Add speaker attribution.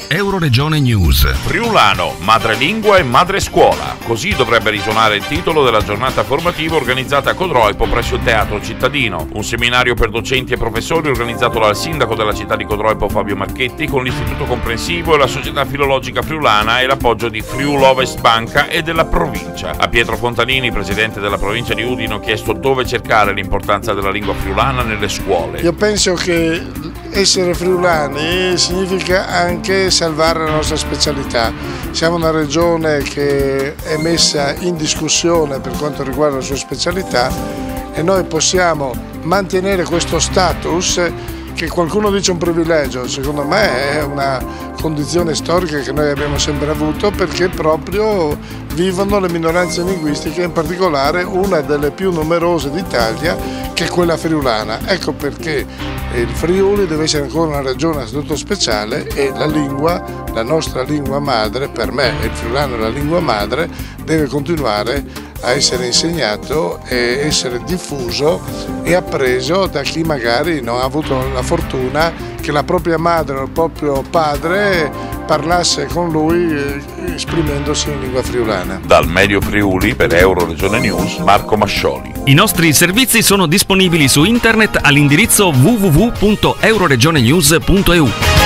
Speaker 1: Euroregione News.
Speaker 2: Friulano, madrelingua e madre scuola. Così dovrebbe risuonare il titolo della giornata formativa organizzata a Codroipo presso il Teatro Cittadino. Un seminario per docenti e professori organizzato dal sindaco della città di Codroipo Fabio Marchetti con l'Istituto Comprensivo e la Società Filologica Friulana e l'appoggio di Friul Ovest Banca e della provincia. A Pietro Fontanini, presidente della provincia di Udine, ho chiesto dove cercare l'importanza della lingua friulana nelle scuole.
Speaker 3: Io penso che essere friulani significa anche salvare la nostra specialità. Siamo una regione che è messa in discussione per quanto riguarda la sua specialità e noi possiamo mantenere questo status che qualcuno dice un privilegio, secondo me è una condizione storica che noi abbiamo sempre avuto perché proprio vivono le minoranze linguistiche, in particolare una delle più numerose d'Italia che è quella friulana. Ecco perché il Friuli deve essere ancora una regione a statuto speciale e la lingua, la nostra lingua madre, per me il friulano è la lingua madre, deve continuare a essere insegnato e essere diffuso e appreso da chi magari non ha avuto la fortuna che la propria madre o il proprio padre parlasse con lui esprimendosi in lingua friulana.
Speaker 2: Dal Medio Friuli per Euroregione News, Marco Mascioli.
Speaker 1: I nostri servizi sono disponibili su internet all'indirizzo www.euroregionenews.eu.